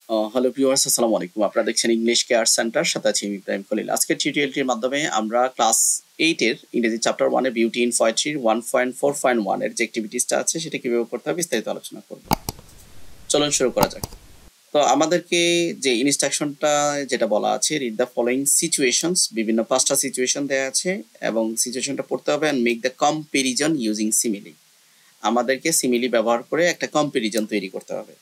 Hello viewers, আসসালামু আলাইকুম। আপনারা দেখছেন ইংলিশ কেয়ার সেন্টার, সাথে আছি আমি ইব্রাহিম খলিল। আজকের টিউটোরিয়ালটির মাধ্যমে আমরা ক্লাস 8 এর ইংরেজি চ্যাপ্টার 1 এর বিউটি ইন পোয়েট্রির 1.4.1 এর যে অ্যাক্টিভিটিসটা আছে সেটা কিভাবে করতে হবে বিস্তারিত আলোচনা করব। চলুন শুরু করা যাক। তো আমাদেরকে যে ইনস্ট্রাকশনটা যেটা বলা আছে, রিড দ্য ফলোইং সিচুয়েশনস, বিভিন্ন 5টা সিচুয়েশন দেয়া আছে এবং সিচুয়েশনটা পড়তে হবে and make the comparison using simile. আমাদেরকে সিমিলি ব্যবহার করে একটা কম্প্যারিজন তৈরি করতে হবে।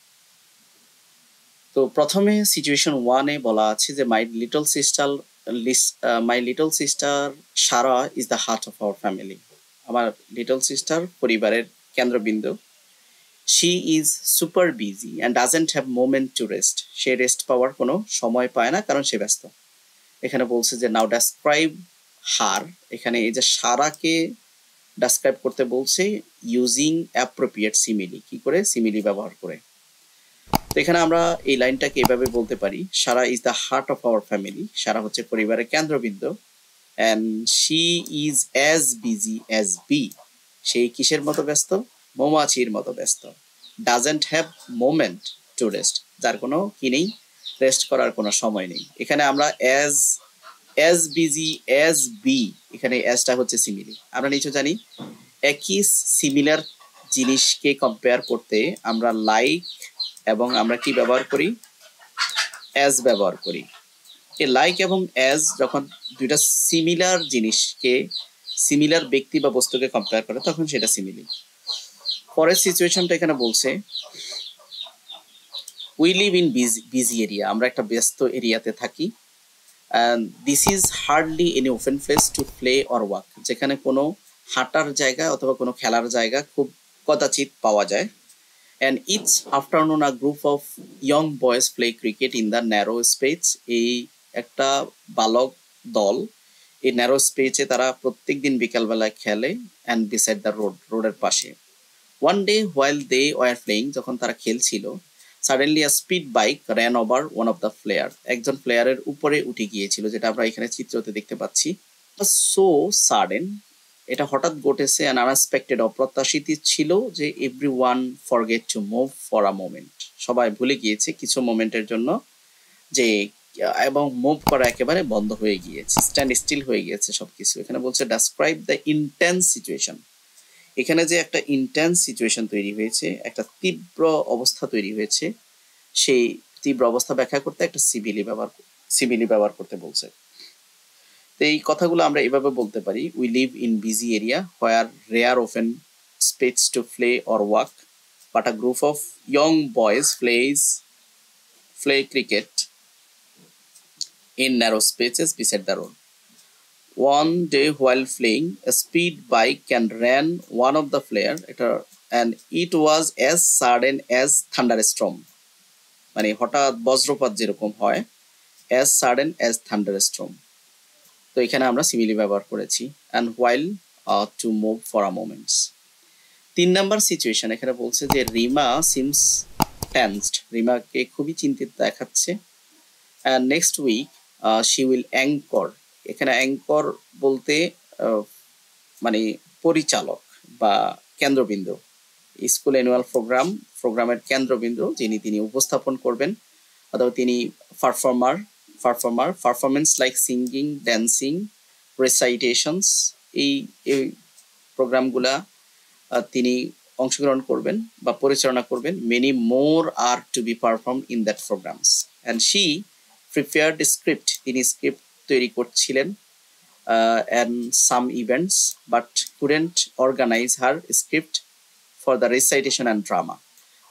তো প্রথমে সিচুয়েশন 1 এ বলা আছে যে my little sister Sara is the heart of our family. আমার লিটল সিস্টার পরিবারের কেন্দ্রবিন্দু। She is super busy and doesn't have moment to rest. সে রেস্ট পাওয়ার কোনো সময় পায় না, কারণ সে ব্যস্ত। এখানে বলছে যে নাও ডেসক্রাইব হার। এখানে এই যে সারাকে ডেসক্রাইব করতে বলছে ইউজিং অ্যাপ্রোপ্রিয়েট সিমিলি। কি করে? সিমিলি ব্যবহার করে। তো এখানে আমরা এই লাইনটাকে এভাবে বলতে পারি, Sara is the heart of our family. Sara হচ্ছে পরিবারের কেন্দ্রবিন্দু। And she is as busy as bee. সেই কিসের মতো ব্যস্ত? মৌমাছির মতো ব্যস্ত। Doesn't have moment to rest, যার কোনো কি নেই, রেস্ট করার কোনো সময় নেই। এখানে আমরা অ্যাজ বিজি অ্যাজ বি, এখানে অ্যাজটা হচ্ছে সিমিলি। আমরা নিশ্চয় জানি একই সিমিলার জিনিসকে কম্পেয়ার করতে আমরা লাইক এবং আমরা কি ব্যবহার করি? অ্যাজ ব্যবহার করি। এই লাইক এবং অ্যাজ যখন দুইটা সিমিলার জিনিসকে, সিমিলার ব্যক্তি বা বস্তুকে কম্পেয়ার করে, তখন সেটা সিমিলি। পরের সিচুয়েশনটা এখানে বলছে we live in busy area. আমরা একটা ব্যস্ত এরিয়াতে থাকি। This is hardly any open place to play or walk. যেখানে কোনো হাঁটার জায়গা অথবা কোনো খেলার জায়গা খুব কদাচিৎ পাওয়া যায়। And each afternoon a group of young boys play cricket in the narrow space. এই একটা বালক দল এই ন্যারো স্পেসে তারা প্রত্যেকদিন বিকালবেলায় খেলে and beside the road, রোডের পাশে। One day while they were playing, যখন তারা খেলছিল, suddenly a speed bike ran over one of the player. একজন প্লেয়ারের উপরে উঠে গিয়েছিল, যেটা আমরা এখানে চিত্রতে দেখতে পাচ্ছি। So sudden, এটা হঠাৎ ঘটেছে and unexpected, অপ্রত্যাশিত ছিল যে everyone forget to move for a moment. সবাই ভুলে গিয়েছে কিছু মোমেন্টের জন্য যে, এবং মুভ করা একেবারে বন্ধ হয়ে গিয়েছে, স্ট্যান্ড স্টিল হয়ে গিয়েছে সবকিছু। এখানে বলছে ডেসক্রাইব দ্য ইন্টেন্স সিচুয়েশন। এখানে যে একটা ইন্টেন্স সিচুয়েশন তৈরি হয়েছে, একটা তীব্র অবস্থা তৈরি হয়েছে, সেই তীব্র অবস্থা ব্যাখ্যা করতে একটা সিমিলি ব্যবহার করতে বলছে। তো এই কথাগুলো আমরা এভাবে বলতে পারি, we live in busy area where rare open space to play or walk, but a group of young boys play cricket in narrow spaces beside the road. One day while playing, a speed bike can ran one of the player, and it was as sudden as thunderstorm. মানে হঠাৎ বজ্রপাত যেরকম হয়, as sudden as thunderstorm. তো এখানে আমরা simile ব্যবহার করেছি and while to move for a moments. 3 number situation এখানে বলছে যে রিমা সিমস টেন্সড। রিমাকে খুবই চিন্তিত দেখাচ্ছে। and next week she will anchor. এখানে অ্যাঙ্কর বলতে মানে পরিচালক বা কেন্দ্রবিন্দু, স্কুল অ্যানুয়াল প্রোগ্রামের কেন্দ্রবিন্দু যিনি, তিনি উপস্থাপন করবেন, অথবা তিনি performance like singing, dancing, recitations, এই প্রোগ্রামগুলা তিনি অংশগ্রহণ করবেন বা পরিচালনা করবেন। Many more are to be perform in that programs and she prepared script. তিনি স্ক্রিপ্ট তৈরি করছিলেন and some events but couldn't organize her script for the recitation and drama.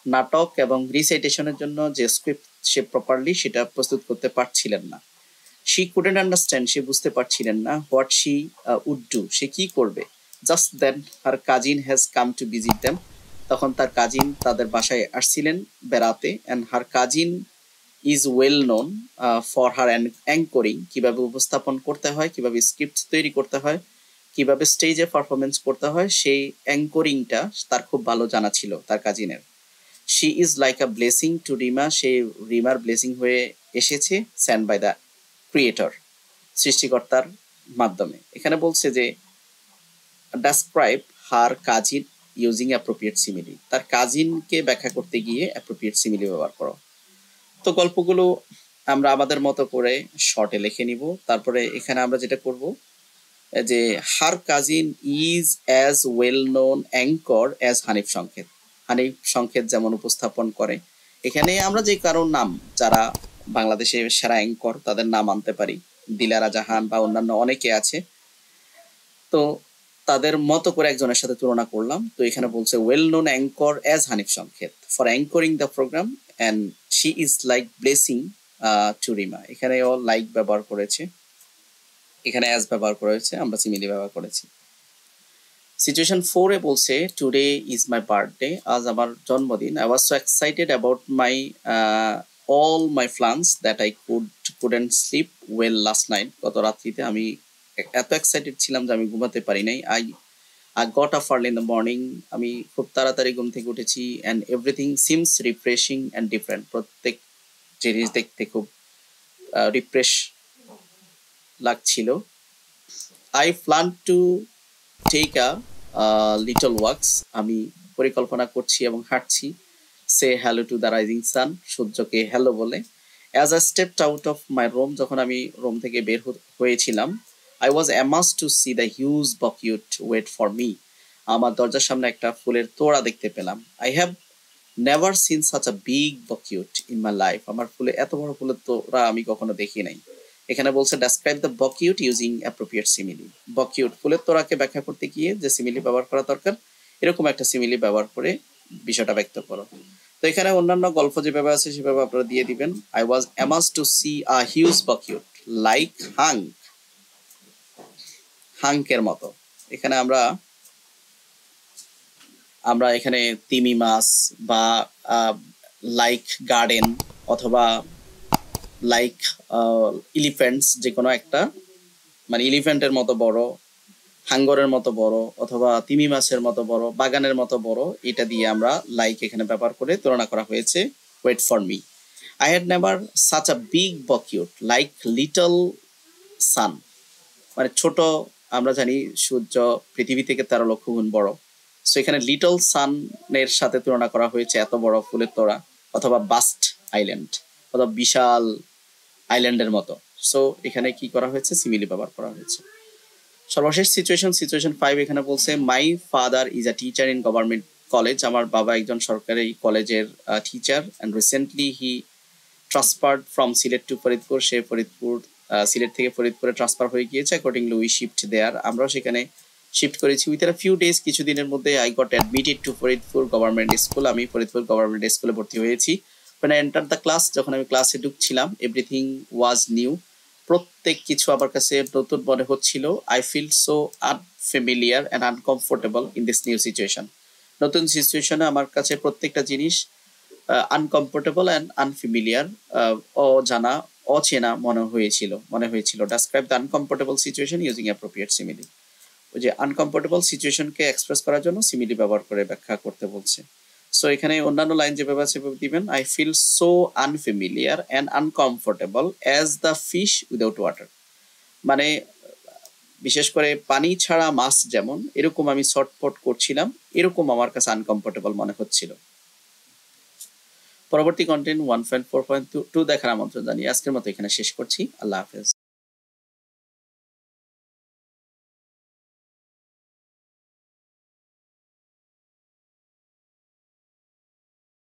নাটক এবং রিসাইটেশনের জন্য যে স্ক্রিপ্ট সে প্রপারলি সেটা প্রস্তুত করতে পারছিলেন না। she couldn't understand, সে বুঝতে পারছিলেন না what she would do, সে কি করবে। just then her cousin has come to visit them. তখন তার কাজিন তাদের বাসায় আসছিলেন বেড়াতে and her cousin is well known for her anchoring, কিভাবে উপস্থাপন করতে হয়, কিভাবে স্ক্রিপ্ট তৈরি করতে হয়, কিভাবে স্টেজে পারফরমেন্স করতে হয়, সেই অ্যাঙ্করিংটা তার খুব ভালো জানা ছিল তার কাজিনের। She is like a blessing to Rima, সে রিমার ব্লেসিং হয়ে এসেছে, সেন্ড বাই দ্য ক্রিয়েটর, সৃষ্টিকর্তার মাধ্যমে। এখানে বলছে যে ডেসক্রাইব হার কাজিন ইউজিং অ্যাপ্রোপ্রিয়েট সিমিলি, তার কাজিনকে ব্যাখ্যা করতে গিয়ে অ্যাপ্রোপ্রিয়েট সিমিলি ব্যবহার করো। তো গল্পগুলো আমরা আমাদের মতো করে শর্টে লিখে নিব। তারপরে এখানে আমরা যেটা করব যে her cousin is as well known anchor as Hanif Sanket. Hanif সংকেত যেমন উপস্থাপন করে, এখানে আমরা যে কারোর নাম যারা বাংলাদেশে সেরা অ্যাঙ্কর তাদের নাম আনতে পারি, দিলারা জাহান বা অন্যান্য অনেকে আছে, তো তাদের মতো করে একজনের সাথে তুলনা করলাম। তো এখানে বলছে well known anchor as Hanif Sanket for anchoring the program and she is like blessing to Rima. এখানে ও লাইক ব্যবহার করেছে, এখানে অ্যাজ ব্যবহার করেছে, আমরা সিমিলি ব্যবহার করেছি। সিচুয়েশন 4 এ বলছে টুডে ইজ মাই বার্থডে, আজ আমার জন্মদিন। I was so excited about my all my plans that I couldn't slip well last night. গত রাত্রিতে আমি এত এক্সাইটেড ছিলাম যে আমি ঘুমাতে পারি নাই। I got up early in the morning, আমি খুব তাড়াতাড়ি ঘুম থেকে উঠেছি, and everything seems refreshing and different। প্রত্যেক জিনিস দেখতে খুব রিফ্রেশ লাগছিল। I plan to take a little walks, আমি পরিকল্পনা করছি এবং হাঁটছি। Say hello to the rising sun, সূর্যকে হ্যালো বলে। As I stepped out of my room, যখন আমি রুম থেকে বের হয়েছিলাম, I was amazed to see the huge bouquet wait for me। আমার দরজার সামনে একটা ফুলের তোড়া দেখতে পেলাম। I have never seen such a big bouquet in my life। আমার এত বড় ফুলের তোড়া আমি কখনো দেখি নাই। এখানে বলছে describe the bouquet using appropriate simile। bouquet ফুলের তোড়াকে ব্যাখ্যা করতে গিয়ে যে সিমিলি ব্যবহার করা দরকার, এরকম একটা সিমিলি ব্যবহার করে বিষয়টা ব্যক্ত করো। তো এখানে অন্যান্য গল্প যেভাবে আছে সেভাবে আপনারা দিয়ে দিবেন। I was amazed to see a huge bouquet like হাঙ্কের মতো। এখানে আমরা এখানে তিমি মাছ বা লাইক গার্ডেন অথবা লাইক এলিফ্যান্টস, যে কোনো একটা, মানে এলিফ্যান্টের মতো বড়, হাঙ্গরের মতো বড়, অথবা তিমি মাছের মতো বড়, বাগানের মতো বড়, এটা দিয়ে আমরা লাইক এখানে ব্যবহার করে তুলনা করা হয়েছে wait for me. I had never such a big bouquet like little sun। মানে ছোট, আমরা জানি সূর্য পৃথিবী থেকে 13 লক্ষ গুণ বড়। সো এখানে লিটল সানের সাথে তুলনা করা হয়েছে এত বড় ফুলের তোড়া, অথবা বাস্ট আইল্যান্ড, অথবা বিশাল আইল্যান্ডের মতো। সো এখানে কি করা হয়েছে, সিমিলি ব্যবহার করা হয়েছে। সর্বশেষ সিচুয়েশন 5 এখানে বলছে my father is a teacher in government college. আমার বাবা একজন সরকারি কলেজের teacher, and recently he transferred from Sylhet to Faridpur. সে সিলেট থেকে ফরিদপুরে ট্রান্সফার হয়ে গিয়েছে। অ্যাকর্ডিংলি উই শিফট দেয়ার, আমরাও সেখানে শিফট করেছি। উইথ আ ফিউ ডেজ, কিছুদিনের মধ্যে I got admitted to Faridpur government school. আমি ফরিদপুর গভর্নমেন্ট স্কুলে ভর্তি হয়েছি। when I entered the class, যখন আমি ক্লাসে ঢুকছিলাম, এভরিথিং ওয়াজ নিউ। প্রত্যেক কিছু আমার কাছে নতুন মনে হচ্ছিল। I feel so unfamiliar and uncomfortable in this new situation. নতুন সিচুয়েশনে আমার কাছে প্রত্যেকটা জিনিস আনকমফোর্টেবল অ্যান্ড আনফেমিলিয়ার, অজানা, অচেনা মনে হয়েছিল। Describe the uncomfortable situation using appropriate simile. ওই যে আনকমফোর্টেবল সিচুয়েশনকে এক্সপ্রেস করার জন্য সিমিলি ব্যবহার করে ব্যাখ্যা করতে বলছে। সো এখানে অন্যান্য লাইন যেভাবে আছে সেভাবে দিবেন। I feel so unfamiliar and uncomfortable as the fish without water. মানে বিশেষ করে পানি ছাড়া মাছ যেমন, এরকম আমি ছটফট করছিলাম, এরকম আমার কাছে আনকমফোর্টেবল মনে হচ্ছিল। পরবর্তী কন্টেন্ট 1.4.2 দেখার আমন্ত্রণ জানিয়ে আজকের মতো এখানে শেষ করছি। আল্লাহ হাফেজ।